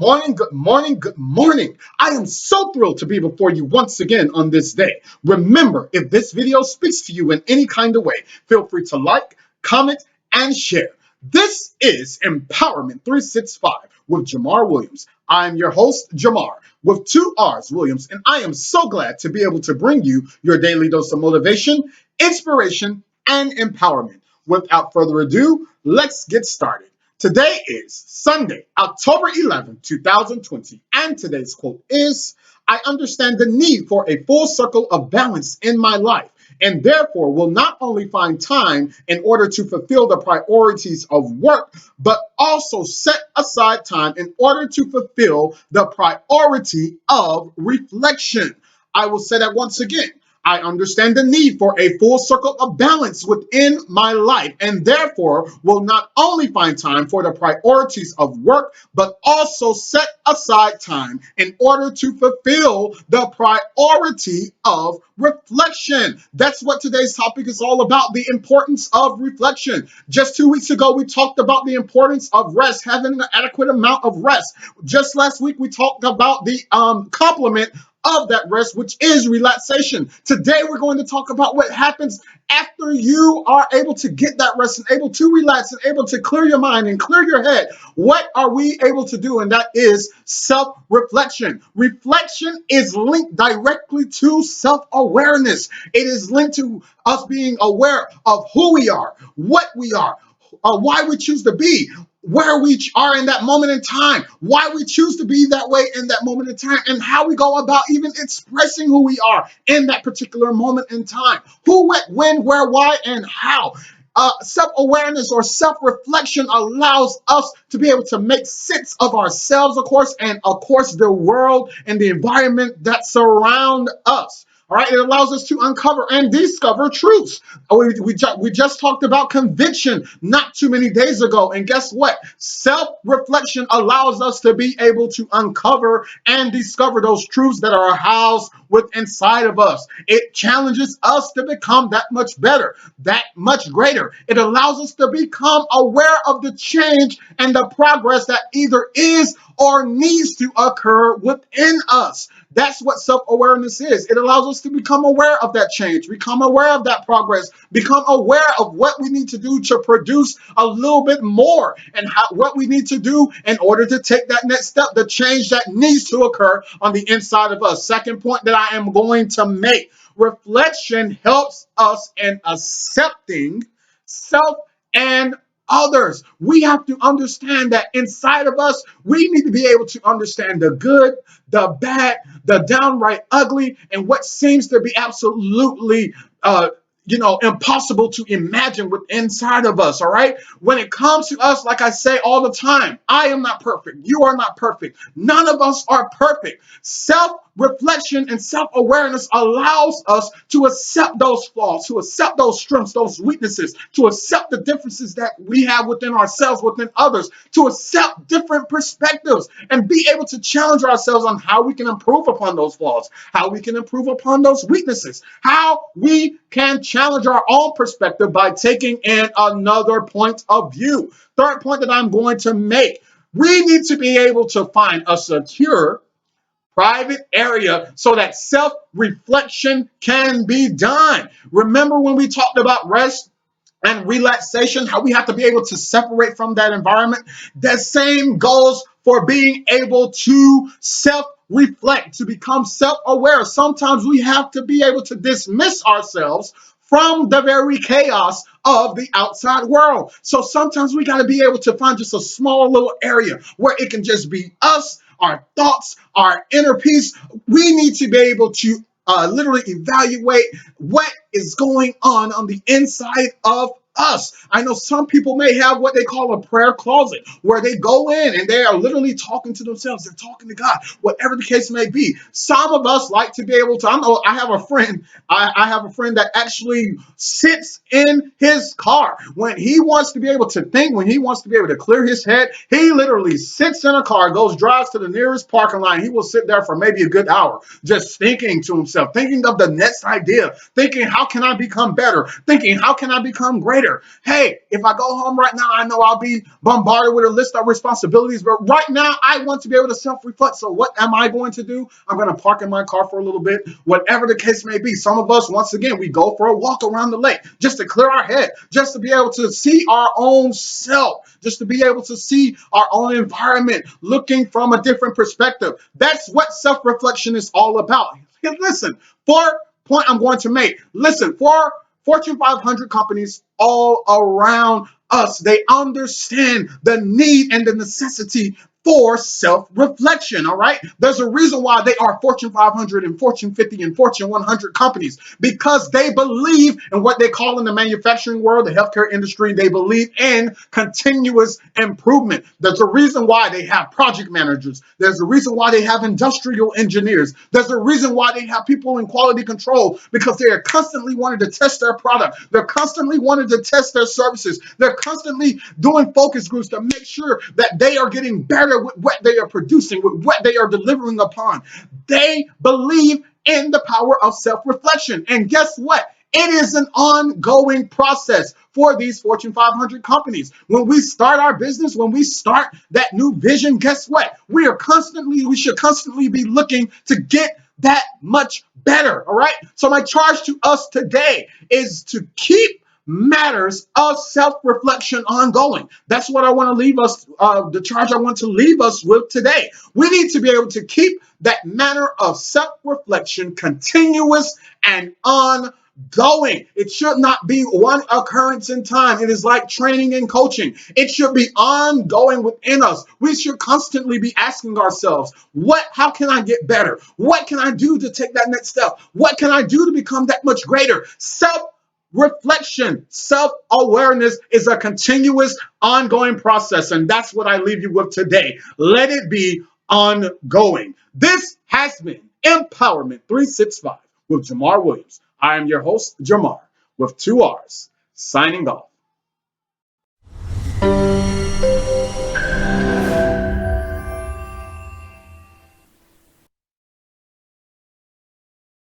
morning, good morning, good morning. I am so thrilled to be before you once again on this day. Remember, if this video speaks to you in any kind of way, feel free to like, comment, and share. This is Empowerment365 with Jamarr Williams. I'm your host, Jamarr, with two R's, Williams, and I am so glad to be able to bring you your daily dose of motivation, inspiration, and empowerment. Without further ado, let's get started. Today is Sunday, October 11, 2020, and today's quote is, I understand the need for a full circle of balance in my life, and therefore will not only find time in order to fulfill the priorities of work, but also set aside time in order to fulfill the priority of reflection. I will say that once again. I understand the need for a full circle of balance within my life, and therefore will not only find time for the priorities of work, but also set aside time in order to fulfill the priority of reflection. That's what today's topic is all about, the importance of reflection. Just 2 weeks ago, we talked about the importance of rest, having an adequate amount of rest. Just last week, we talked about the complement of that rest, which is relaxation. Today, we're going to talk about what happens after you are able to get that rest and able to relax and able to clear your mind and clear your head. What are we able to do? And that is self-reflection. Reflection is linked directly to self-awareness. It is linked to us being aware of who we are, what we are, why we choose to be, where we are in that moment in time, why we choose to be that way in that moment in time, and how we go about even expressing who we are in that particular moment in time. Who, what, when, where, why, and how. Self-awareness or self-reflection allows us to be able to make sense of ourselves, of course, and of course the world and the environment that surround us. All right, it allows us to uncover and discover truths. We just talked about conviction not too many days ago. And guess what? Self-reflection allows us to be able to uncover and discover those truths that are housed within inside of us. It challenges us to become that much better, that much greater. It allows us to become aware of the change and the progress that either is or needs to occur within us. That's what self-awareness is. It allows us to become aware of that change, become aware of that progress, become aware of what we need to do to produce a little bit more and what we need to do in order to take that next step, the change that needs to occur on the inside of us. Second point that I am going to make, reflection helps us in accepting self and others. We have to understand that inside of us, we need to be able to understand the good, the bad, the downright ugly, and what seems to be absolutely impossible to imagine with inside of us. All right. When it comes to us, like I say all the time, I am not perfect. You are not perfect. None of us are perfect. Self-reflection and self-awareness allows us to accept those flaws, to accept those strengths, those weaknesses, to accept the differences that we have within ourselves, within others, to accept different perspectives and be able to challenge ourselves on how we can improve upon those flaws, how we can improve upon those weaknesses, how we can challenge our own perspective by taking in another point of view. Third point that I'm going to make, we need to be able to find a secure, private area so that self-reflection can be done. Remember when we talked about rest and relaxation, how we have to be able to separate from that environment? The same goes for being able to self-reflect, to become self-aware. Sometimes we have to be able to dismiss ourselves from the very chaos of the outside world. So sometimes we got to be able to find just a small little area where it can just be us, our thoughts, our inner peace. We need to be able to literally evaluate what is going on the inside of us. I know some people may have what they call a prayer closet where they go in and they are literally talking to themselves. They're talking to God, whatever the case may be. Some of us like to be able to, I have a friend, I have a friend that actually sits in his car when he wants to be able to think, when he wants to be able to clear his head. He literally sits in a car, drives to the nearest parking lot. He will sit there for maybe a good hour, just thinking to himself, thinking of the next idea, thinking, how can I become better? Thinking, how can I become greater? greater. Hey, if I go home right now, I know I'll be bombarded with a list of responsibilities, but right now I want to be able to self-reflect. So what am I going to do? I'm going to park in my car for a little bit, whatever the case may be. Some of us, once again, we go for a walk around the lake just to clear our head, just to be able to see our own self, just to be able to see our own environment, looking from a different perspective. That's what self-reflection is all about. And listen, for point I'm going to make, listen, for Fortune 500 companies all around us, they understand the need and the necessity for self-reflection, all right? There's a reason why they are Fortune 500 and Fortune 50 and Fortune 100 companies, because they believe in what they call in the manufacturing world, the healthcare industry, they believe in continuous improvement. There's a reason why they have project managers. There's a reason why they have industrial engineers. There's a reason why they have people in quality control, because they are constantly wanting to test their product. They're constantly wanting to test their services. They're constantly doing focus groups to make sure that they are getting better with what they are producing, with what they are delivering upon. They believe in the power of self-reflection. And guess what? It is an ongoing process for these Fortune 500 companies. When we start our business, when we start that new vision, guess what? We should constantly be looking to get that much better. All right. So my charge to us today is to keep matters of self-reflection ongoing. That's what I want to leave us, the charge I want to leave us with today. We need to be able to keep that manner of self-reflection continuous and ongoing. It should not be one occurrence in time. It is like training and coaching. It should be ongoing within us. We should constantly be asking ourselves, how can I get better? What can I do to take that next step? What can I do to become that much greater? Reflection, self-awareness is a continuous, ongoing process, and that's what I leave you with today. Let it be ongoing. This has been Empowerment 365 with Jamarr Williams. I am your host, Jamarr, with 2 R's, signing off.